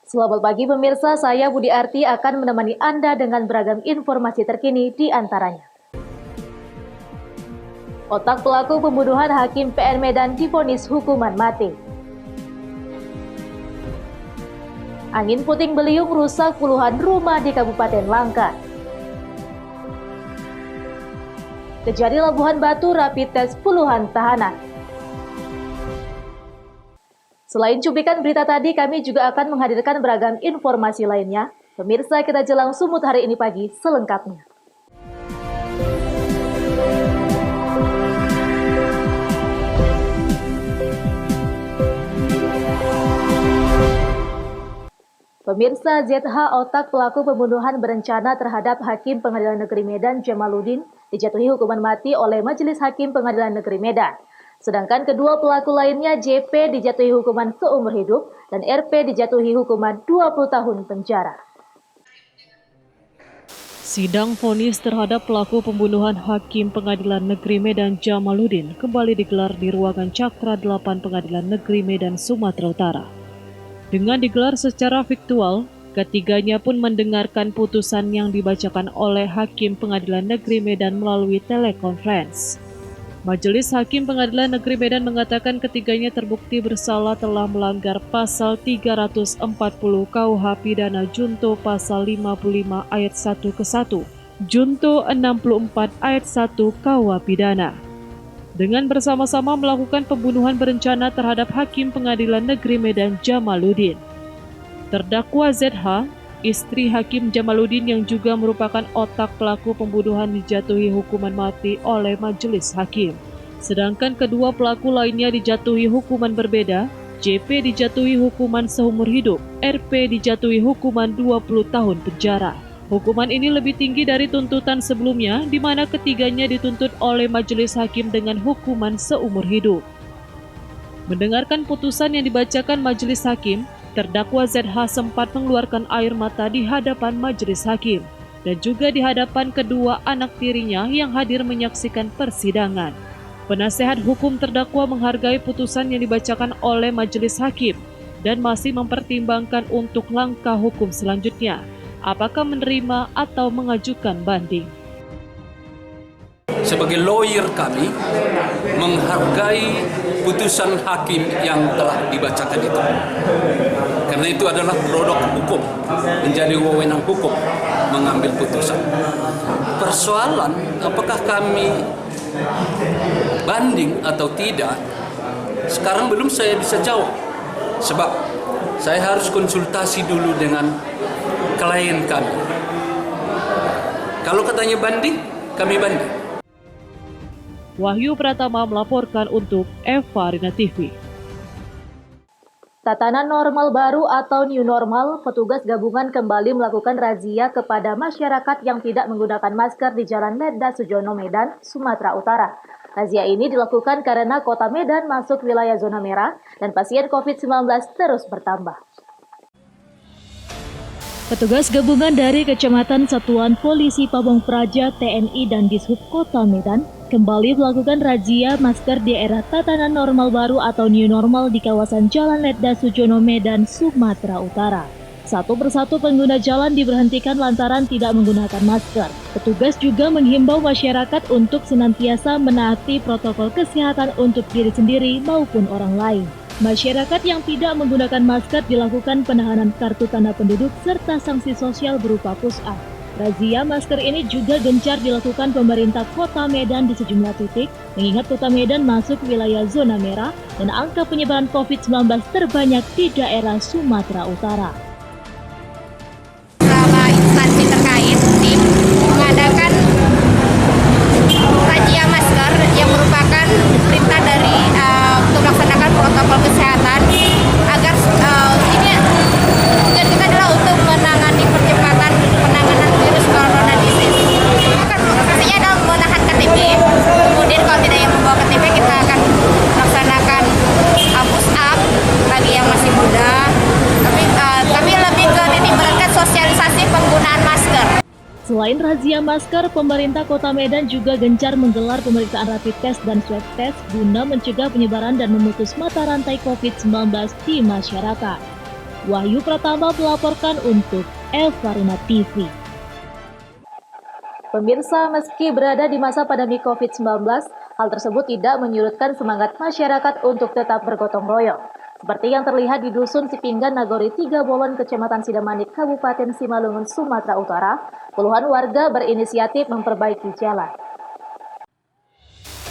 Selamat pagi pemirsa, saya Budi Arti akan menemani Anda dengan beragam informasi terkini di antaranya. Otak pelaku pembunuhan Hakim PN Medan divonis hukuman mati. Angin puting beliung rusak puluhan rumah di Kabupaten Langkat. Kejadian Labuhan Batu rapid test puluhan tahanan. Selain cuplikan berita tadi, kami juga akan menghadirkan beragam informasi lainnya. Pemirsa, kita jelang Sumut hari ini pagi selengkapnya. Pemirsa, ZH otak pelaku pembunuhan berencana terhadap Hakim Pengadilan Negeri Medan Jamaluddin dijatuhi hukuman mati oleh Majelis Hakim Pengadilan Negeri Medan. Sedangkan kedua pelaku lainnya JP dijatuhi hukuman seumur hidup dan RP dijatuhi hukuman 20 tahun penjara. Sidang vonis terhadap pelaku pembunuhan Hakim Pengadilan Negeri Medan Jamaluddin kembali digelar di ruangan Cakra 8 Pengadilan Negeri Medan, Sumatera Utara. Dengan digelar secara virtual, ketiganya pun mendengarkan putusan yang dibacakan oleh Hakim Pengadilan Negeri Medan melalui telekonferensi. Majelis Hakim Pengadilan Negeri Medan mengatakan ketiganya terbukti bersalah telah melanggar pasal 340 KUH Pidana Junto pasal 55 ayat 1 ke 1, Junto 64 ayat 1 KUH Pidana. Dengan bersama-sama melakukan pembunuhan berencana terhadap Hakim Pengadilan Negeri Medan Jamaluddin. Terdakwa ZH, istri Hakim Jamaluddin yang juga merupakan otak pelaku pembunuhan dijatuhi hukuman mati oleh Majelis Hakim. Sedangkan kedua pelaku lainnya dijatuhi hukuman berbeda, JP dijatuhi hukuman seumur hidup, RP dijatuhi hukuman 20 tahun penjara. Hukuman ini lebih tinggi dari tuntutan sebelumnya, di mana ketiganya dituntut oleh Majelis Hakim dengan hukuman seumur hidup. Mendengarkan putusan yang dibacakan Majelis Hakim, terdakwa ZH sempat mengeluarkan air mata di hadapan Majelis Hakim dan juga di hadapan kedua anak tirinya yang hadir menyaksikan persidangan. Penasehat hukum terdakwa menghargai putusan yang dibacakan oleh Majelis Hakim dan masih mempertimbangkan untuk langkah hukum selanjutnya, apakah menerima atau mengajukan banding. Sebagai lawyer kami menghargai putusan hakim yang telah dibacakan itu. Karena itu adalah produk hukum, menjadi wewenang hukum mengambil putusan. Persoalan apakah kami banding atau tidak, sekarang belum saya bisa jawab. Sebab saya harus konsultasi dulu dengan klien kami. Kalau katanya banding, kami banding. Wahyu Pratama melaporkan untuk Eva Rina TV. Tatanan normal baru atau new normal, petugas gabungan kembali melakukan razia kepada masyarakat yang tidak menggunakan masker di Jalan Ledda Sujono Medan, Sumatera Utara. Razia ini dilakukan karena kota Medan masuk wilayah zona merah dan pasien COVID-19 terus bertambah. Petugas gabungan dari Kecamatan Satuan Polisi Pamong Praja, TNI, dan Dishub Kota Medan kembali melakukan razia masker di era tatanan normal baru atau new normal di kawasan Jalan Ledda Sujono Medan, Sumatera Utara. Satu persatu pengguna jalan diberhentikan lantaran tidak menggunakan masker. Petugas juga menghimbau masyarakat untuk senantiasa menaati protokol kesehatan untuk diri sendiri maupun orang lain. Masyarakat yang tidak menggunakan masker dilakukan penahanan kartu tanda penduduk serta sanksi sosial berupa push-up. Razia masker ini juga gencar dilakukan pemerintah Kota Medan di sejumlah titik, mengingat Kota Medan masuk wilayah zona merah dan angka penyebaran COVID-19 terbanyak di daerah Sumatera Utara. Beberapa instansi terkait tim mengadakan razia masker yang merupakan perintah dari untuk melaksanakan protokol kesehatan agar ini tujuan kita adalah untuk menangani percepatan penanganan virus corona disease. Kan prosesnya adalah menahan KTP, kemudian kalau tidak yang membawa KTP kita akan melaksanakan push up bagi yang masih muda. Tapi kami lebih ke titik beratkan sosialisasi penggunaan masker. Selain razia masker, pemerintah Kota Medan juga gencar menggelar pemeriksaan rapid test dan swab test guna mencegah penyebaran dan memutus mata rantai COVID-19 di masyarakat. Wahyu Pratama melaporkan untuk Evarina TV. Pemirsa, meski berada di masa pandemi COVID-19, hal tersebut tidak menyurutkan semangat masyarakat untuk tetap bergotong royong. Seperti yang terlihat di Dusun Sipinggan, Nagori 3 Bolon, Kecamatan Sidamanik, Kabupaten Simalungun, Sumatera Utara, puluhan warga berinisiatif memperbaiki jalan.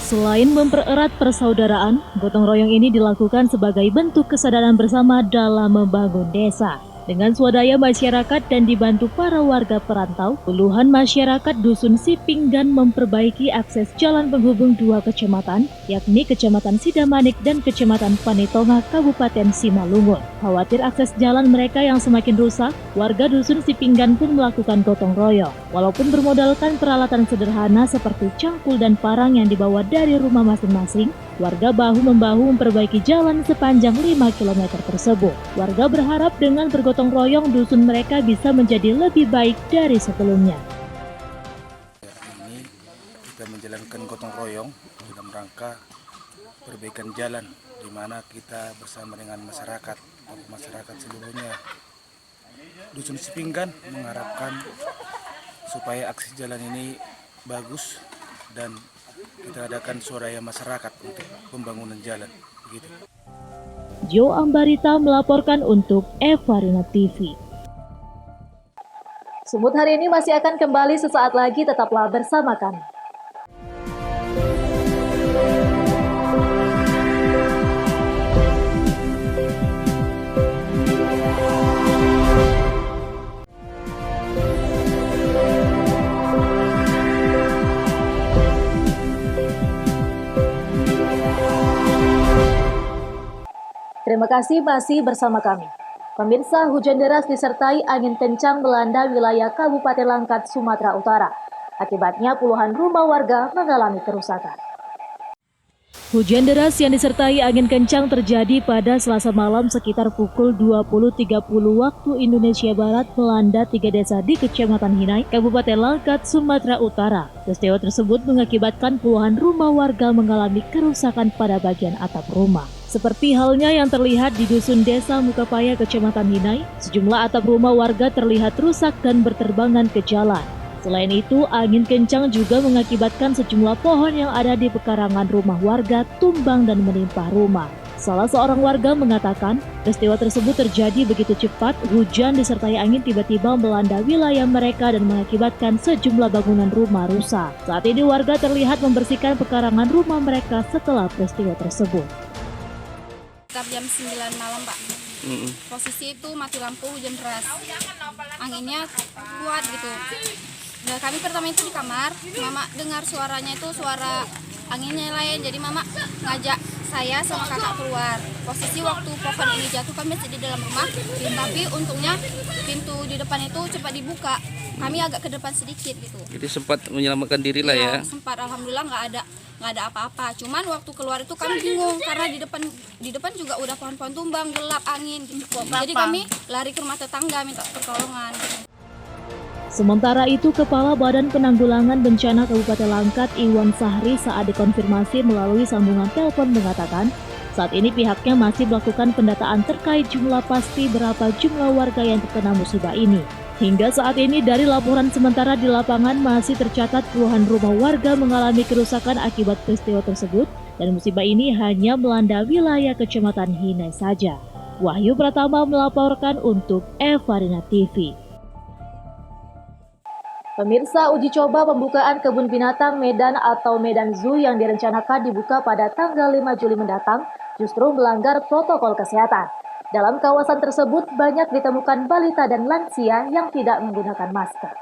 Selain mempererat persaudaraan, gotong royong ini dilakukan sebagai bentuk kesadaran bersama dalam membangun desa. Dengan swadaya masyarakat dan dibantu para warga perantau, puluhan masyarakat Dusun Sipinggan memperbaiki akses jalan penghubung dua kecamatan, yakni Kecamatan Sidamanik dan Kecamatan Panitonga, Kabupaten Simalungun. Khawatir akses jalan mereka yang semakin rusak, warga Dusun Sipinggan pun melakukan gotong royong. Walaupun bermodalkan peralatan sederhana seperti cangkul dan parang yang dibawa dari rumah masing-masing, warga bahu-membahu memperbaiki jalan sepanjang 5 km tersebut. Warga berharap dengan bergotong royong dusun mereka bisa menjadi lebih baik dari sebelumnya. Ini kita menjalankan gotong royong dalam rangka perbaikan jalan, di mana kita bersama dengan masyarakat seluruhnya. Dusun Sipinggan mengharapkan supaya aksi jalan ini bagus dan kita adakan swadaya masyarakat untuk pembangunan jalan. Begitu. Jo Ambarita melaporkan untuk Evarina TV. Sumut hari ini masih akan kembali sesaat lagi, tetaplah bersama kami. Terima kasih masih bersama kami. Pemirsa, hujan deras disertai angin kencang melanda wilayah Kabupaten Langkat, Sumatera Utara. Akibatnya puluhan rumah warga mengalami kerusakan. Hujan deras yang disertai angin kencang terjadi pada Selasa malam sekitar pukul 20.30 waktu Indonesia Barat melanda 3 desa di Kecamatan Hinai, Kabupaten Langkat, Sumatera Utara. Peristiwa tersebut mengakibatkan puluhan rumah warga mengalami kerusakan pada bagian atap rumah. Seperti halnya yang terlihat di Dusun Desa Mukapaya, Kecamatan Hinai, sejumlah atap rumah warga terlihat rusak dan berterbangan ke jalan. Selain itu, angin kencang juga mengakibatkan sejumlah pohon yang ada di pekarangan rumah warga tumbang dan menimpa rumah. Salah seorang warga mengatakan, peristiwa tersebut terjadi begitu cepat, hujan disertai angin tiba-tiba melanda wilayah mereka dan mengakibatkan sejumlah bangunan rumah rusak. Saat ini warga terlihat membersihkan pekarangan rumah mereka setelah peristiwa tersebut. Sekitar jam 9 malam, Pak. Posisi itu mati lampu, hujan deras. Anginnya kuat gitu. Dan kami pertama itu di kamar, Mama dengar suaranya itu suara anginnya lain. Jadi Mama ngajak saya sama kakak keluar. Posisi waktu pohon ini jatuh kami masih di dalam rumah, tapi untungnya pintu di depan itu cepat dibuka. Kami agak ke depan sedikit gitu. Jadi sempat menyelamatkan diri lah ya? Sempat, alhamdulillah nggak ada apa-apa. Cuman waktu keluar itu kami bingung karena di depan juga udah pohon-pohon tumbang, gelap, angin gitu. Jadi kami lari ke rumah tetangga minta pertolongan. Sementara itu, Kepala Badan Penanggulangan Bencana Kabupaten Langkat, Iwan Sahri, saat dikonfirmasi melalui sambungan telepon mengatakan, saat ini pihaknya masih melakukan pendataan terkait jumlah pasti berapa jumlah warga yang terkena musibah ini. Hingga saat ini dari laporan sementara di lapangan masih tercatat puluhan rumah warga mengalami kerusakan akibat peristiwa tersebut dan musibah ini hanya melanda wilayah Kecamatan Hinai saja. Wahyu Pratama melaporkan untuk Evarina TV. Pemirsa, uji coba pembukaan kebun binatang Medan atau Medan Zoo yang direncanakan dibuka pada tanggal 5 Juli mendatang justru melanggar protokol kesehatan. Dalam kawasan tersebut banyak ditemukan balita dan lansia yang tidak menggunakan masker.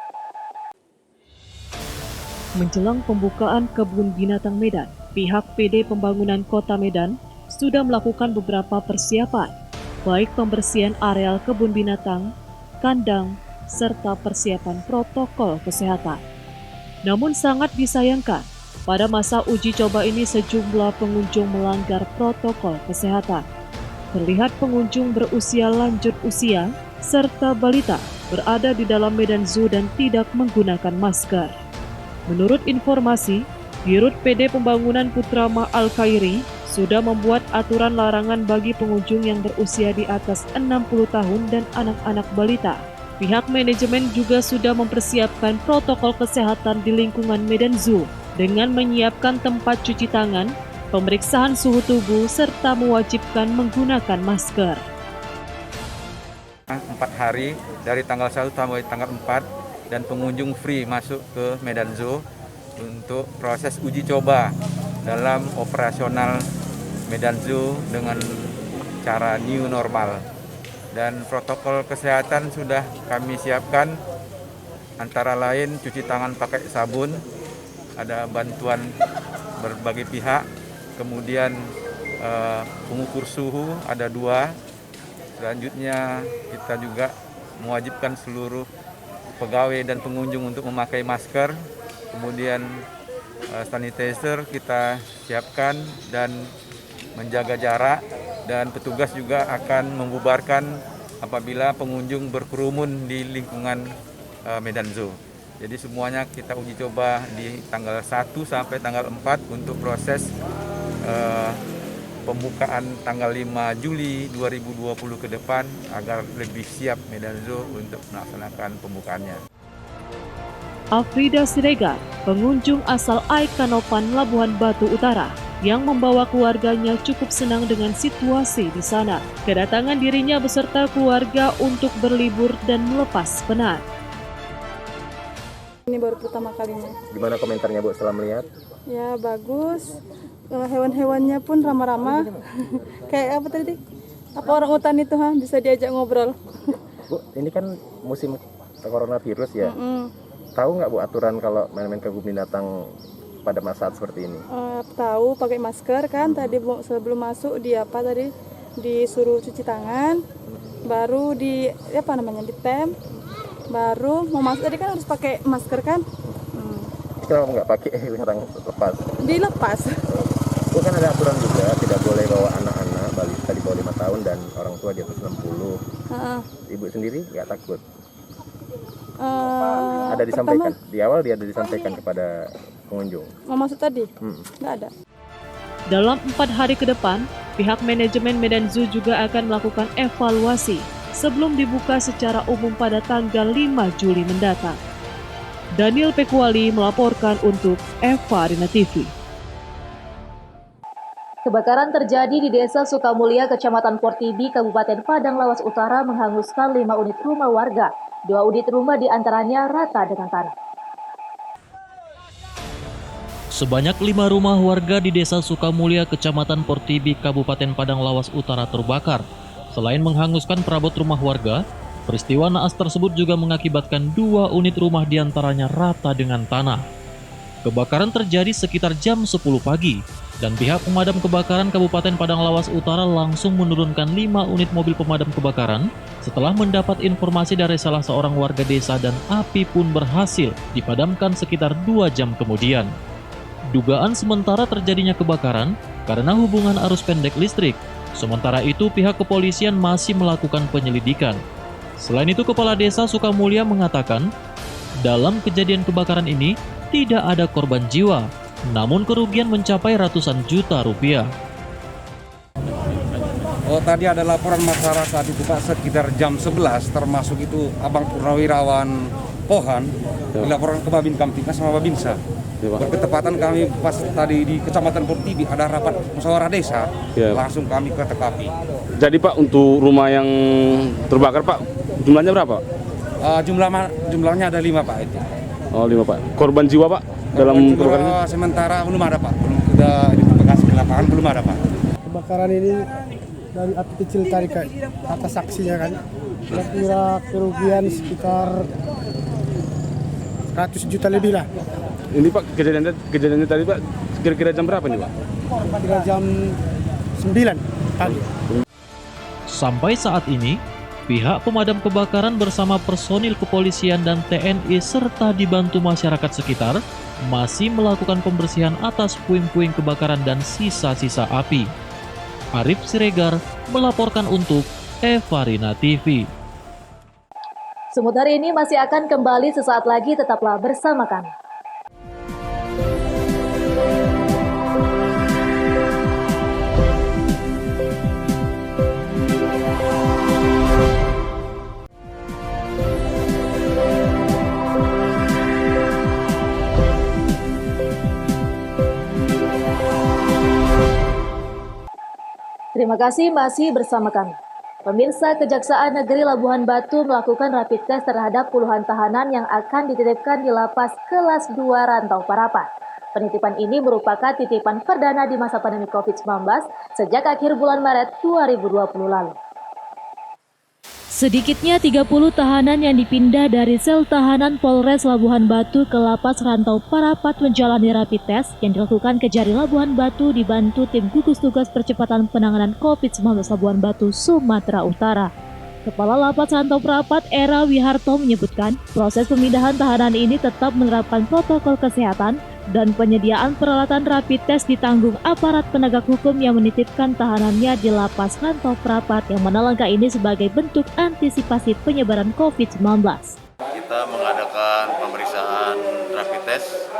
Menjelang pembukaan kebun binatang Medan, pihak PD Pembangunan Kota Medan sudah melakukan beberapa persiapan, baik pembersihan areal kebun binatang, kandang, serta persiapan protokol kesehatan. Namun sangat disayangkan, pada masa uji coba ini sejumlah pengunjung melanggar protokol kesehatan. Terlihat pengunjung berusia lanjut usia serta balita berada di dalam Medan Zoo dan tidak menggunakan masker. Menurut informasi, Dirut PD Pembangunan Putrama Al-Khairi sudah membuat aturan larangan bagi pengunjung yang berusia di atas 60 tahun dan anak-anak balita. Pihak manajemen juga sudah mempersiapkan protokol kesehatan di lingkungan Medan Zoo dengan menyiapkan tempat cuci tangan, pemeriksaan suhu tubuh, serta mewajibkan menggunakan masker. 4 hari dari tanggal 1 sampai tanggal 4 dan pengunjung free masuk ke Medan Zoo untuk proses uji coba dalam operasional Medan Zoo dengan cara new normal. Dan protokol kesehatan sudah kami siapkan, antara lain cuci tangan pakai sabun, ada bantuan berbagai pihak, kemudian pengukur suhu ada 2. Selanjutnya kita juga mewajibkan seluruh pegawai dan pengunjung untuk memakai masker, kemudian sanitizer kita siapkan dan menjaga jarak, dan petugas juga akan membubarkan apabila pengunjung berkerumun di lingkungan Medan Zoo. Jadi semuanya kita uji coba di tanggal 1 sampai tanggal 4 untuk proses pembukaan tanggal 5 Juli 2020 ke depan agar lebih siap Medan Zoo untuk melaksanakan pembukaannya. Afrida Siregar, pengunjung asal Aikanopan, Labuhan Batu Utara, yang membawa keluarganya cukup senang dengan situasi di sana. Kedatangan dirinya beserta keluarga untuk berlibur dan melepas penat. Ini baru pertama kalinya. Gimana komentarnya Bu setelah melihat? Ya bagus, hewan-hewannya pun ramah-ramah. Kayak apa tadi? Apa orang hutan itu bisa diajak ngobrol. Bu, ini kan musim coronavirus ya. Tahu nggak Bu aturan kalau main-main ke kebun binatang pada masa seperti ini? Tahu, pakai masker kan. Tadi sebelum masuk disuruh cuci tangan, baru ditem, baru mau masuk tadi kan harus pakai masker kan. Kenapa nggak pakai sekarang lepas? Dilepas. Bu, kan ada aturan juga tidak boleh bawa anak-anak balita di bawah 5 tahun dan orang tua di atas 60. Ibu sendiri nggak takut? Ada disampaikan di awal, dia ada disampaikan kepada pengunjung. Mau masuk tadi? Nggak ada. Dalam 4 hari ke depan, pihak manajemen Medan Zoo juga akan melakukan evaluasi sebelum dibuka secara umum pada tanggal 5 Juli mendatang. Daniel Pekuali melaporkan untuk Eva Rina TV. Kebakaran terjadi di Desa Sukamulya, Kecamatan Portibi, Kabupaten Padang Lawas Utara menghanguskan 5 unit rumah warga. 2 unit rumah diantaranya rata dengan tanah. Sebanyak 5 rumah warga di Desa Sukamulya, Kecamatan Portibi, Kabupaten Padang Lawas Utara terbakar. Selain menghanguskan perabot rumah warga, peristiwa naas tersebut juga mengakibatkan 2 unit rumah diantaranya rata dengan tanah. Kebakaran terjadi sekitar jam 10 pagi, dan pihak pemadam kebakaran Kabupaten Padang Lawas Utara langsung menurunkan 5 unit mobil pemadam kebakaran setelah mendapat informasi dari salah seorang warga desa, dan api pun berhasil dipadamkan sekitar 2 jam kemudian. Dugaan sementara terjadinya kebakaran karena hubungan arus pendek listrik. Sementara itu pihak kepolisian masih melakukan penyelidikan. Selain itu, Kepala Desa Sukamulya mengatakan, dalam kejadian kebakaran ini tidak ada korban jiwa, namun kerugian mencapai ratusan juta rupiah. Tadi ada laporan masyarakat itu Pak sekitar jam 11, termasuk itu Abang Purnawirawan Pohan, dilaporkan ke Babin Kamtipmas sama Babinsa. Berketepatan kami pas tadi di Kecamatan Portibi ada rapat musyawarah desa, langsung kami ke TKP. Jadi Pak, untuk rumah yang terbakar Pak, jumlahnya berapa? Jumlahnya ada 5 Pak itu. Oh 5 Pak. Korban jiwa Pak dalam kebakaran? Sementara belum ada Pak, sudah identifikasi di lapangan belum ada Pak. Kebakaran ini dari api kecil tadi ke atas saksinya kan, kira-kira kerugian sekitar 100 juta lebih lah. Ini Pak, kejadiannya tadi Pak, kira-kira jam berapa nih Pak? Kira jam 9 pagi. Sampai saat ini, pihak pemadam kebakaran bersama personil kepolisian dan TNI serta dibantu masyarakat sekitar masih melakukan pembersihan atas puing-puing kebakaran dan sisa-sisa api. Arif Siregar melaporkan untuk Eva Rina TV. Semut hari ini masih akan kembali sesaat lagi, tetaplah bersama kami. Terima kasih masih bersama kami. Pemirsa, Kejaksaan Negeri Labuhan Batu melakukan rapid test terhadap puluhan tahanan yang akan dititipkan di lapas kelas 2 Rantau Parapat. Penitipan ini merupakan titipan perdana di masa pandemi COVID-19 sejak akhir bulan Maret 2020 lalu. Sedikitnya 30 tahanan yang dipindah dari sel tahanan Polres Labuhan Batu ke Lapas Rantau Parapat menjalani rapid test yang dilakukan Kejari Labuhan Batu dibantu tim gugus tugas percepatan penanganan COVID-19 Labuhan Batu, Sumatera Utara. Kepala Lapas Rantau Parapat Era Wiharto menyebutkan proses pemindahan tahanan ini tetap menerapkan protokol kesehatan dan penyediaan peralatan rapid test ditanggung aparat penegak hukum yang menitipkan tahanannya di Lapas Rantau Parapat yang mana langkah ini sebagai bentuk antisipasi penyebaran COVID-19. Kita mengadakan pemeriksaan rapid test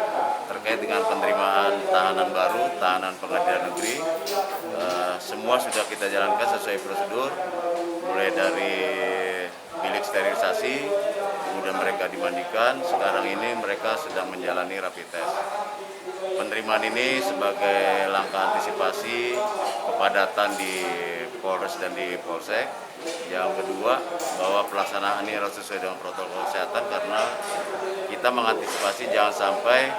terkait dengan penerimaan tahanan baru, tahanan pengadilan negeri. Semua sudah kita jalankan sesuai prosedur, mulai dari bilik sterilisasi, kemudian mereka dimandikan, sekarang ini mereka sedang menjalani rapid test. Penerimaan ini sebagai langkah antisipasi kepadatan di Polres dan di Polsek. Yang kedua, bahwa pelaksanaan ini harus sesuai dengan protokol kesehatan karena kita mengantisipasi jangan sampai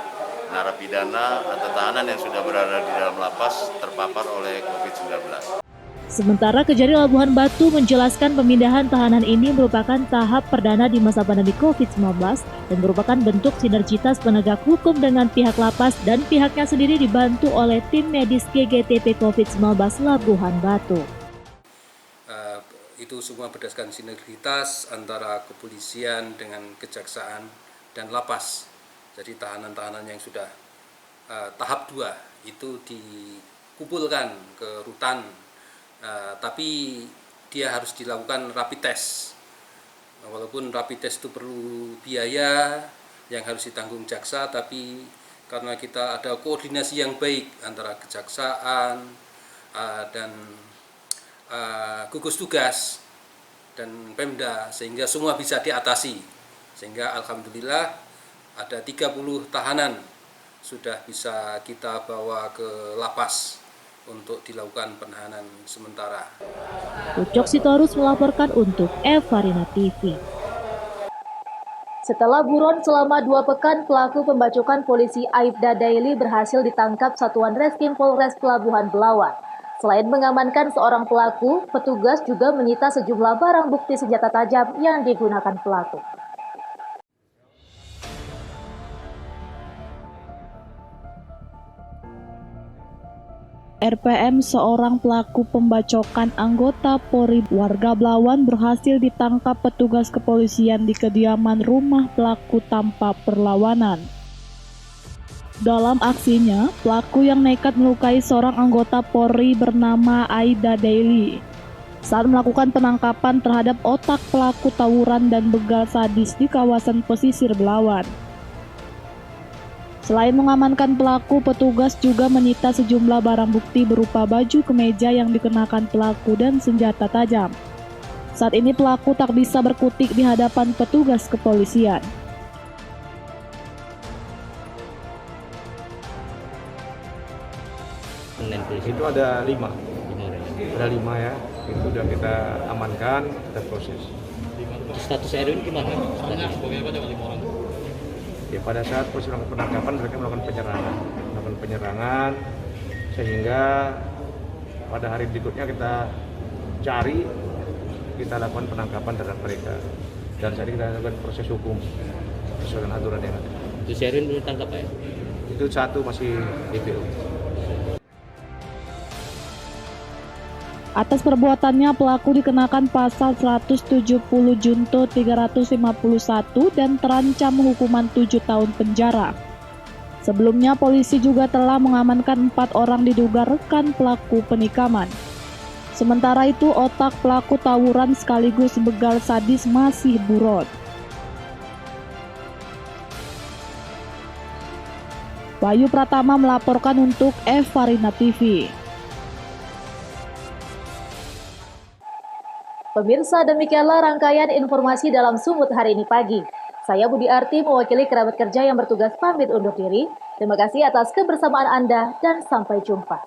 narapidana atau tahanan yang sudah berada di dalam lapas terpapar oleh COVID-19. Sementara Kejari Labuhan Batu menjelaskan pemindahan tahanan ini merupakan tahap perdana di masa pandemi COVID-19 dan merupakan bentuk sinergitas penegak hukum dengan pihak lapas dan pihaknya sendiri dibantu oleh tim medis GGTP COVID-19 Labuhan Batu. Itu semua berdasarkan sinergitas antara kepolisian dengan kejaksaan dan lapas. Jadi tahanan-tahanan yang sudah tahap 2 itu dikumpulkan ke rutan. Tapi dia harus dilakukan rapid test. Walaupun rapid test itu perlu biaya yang harus ditanggung jaksa, tapi karena kita ada koordinasi yang baik antara kejaksaan dan gugus tugas dan Pemda, sehingga semua bisa diatasi. Sehingga alhamdulillah ada 30 tahanan sudah bisa kita bawa ke lapas untuk dilakukan penahanan sementara. Ucok Sitorus melaporkan untuk Evarina TV. Setelah buron selama 2 pekan, pelaku pembacokan polisi Aibda Daily berhasil ditangkap Satuan Reskrim Polres Pelabuhan Belawan. Selain mengamankan seorang pelaku, petugas juga menyita sejumlah barang bukti senjata tajam yang digunakan pelaku. RPM, seorang pelaku pembacokan anggota Polri warga Belawan, berhasil ditangkap petugas kepolisian di kediaman rumah pelaku tanpa perlawanan. Dalam aksinya, pelaku yang nekat melukai seorang anggota Polri bernama Aibda Daily. Saat melakukan penangkapan terhadap otak pelaku tawuran dan begal sadis di kawasan pesisir Belawan. Selain mengamankan pelaku, petugas juga menyita sejumlah barang bukti berupa baju kemeja yang dikenakan pelaku dan senjata tajam. Saat ini pelaku tak bisa berkutik di hadapan petugas kepolisian. Itu ada 5. Ada 5 ya. Itu sudah kita amankan, kita proses. Status Erwin gimana? Ya, pada saat proses penangkapan mereka melakukan penyerangan sehingga pada hari berikutnya kita cari, kita lakukan penangkapan terhadap mereka dan saat ini kita lakukan proses hukum sesuai dengan aturan yang ada. Itu Erwin belum ditangkap ya? Itu 1 masih DPO. Atas perbuatannya, pelaku dikenakan pasal 170 Junto 351 dan terancam hukuman 7 tahun penjara. Sebelumnya, polisi juga telah mengamankan 4 orang diduga rekan pelaku penikaman. Sementara itu, otak pelaku tawuran sekaligus begal sadis masih buron. Bayu Pratama melaporkan untuk Evarina TV. Pemirsa, demikianlah rangkaian informasi dalam Sumut hari ini pagi. Saya Budi Arti mewakili kerabat kerja yang bertugas pamit undur diri. Terima kasih atas kebersamaan Anda dan sampai jumpa.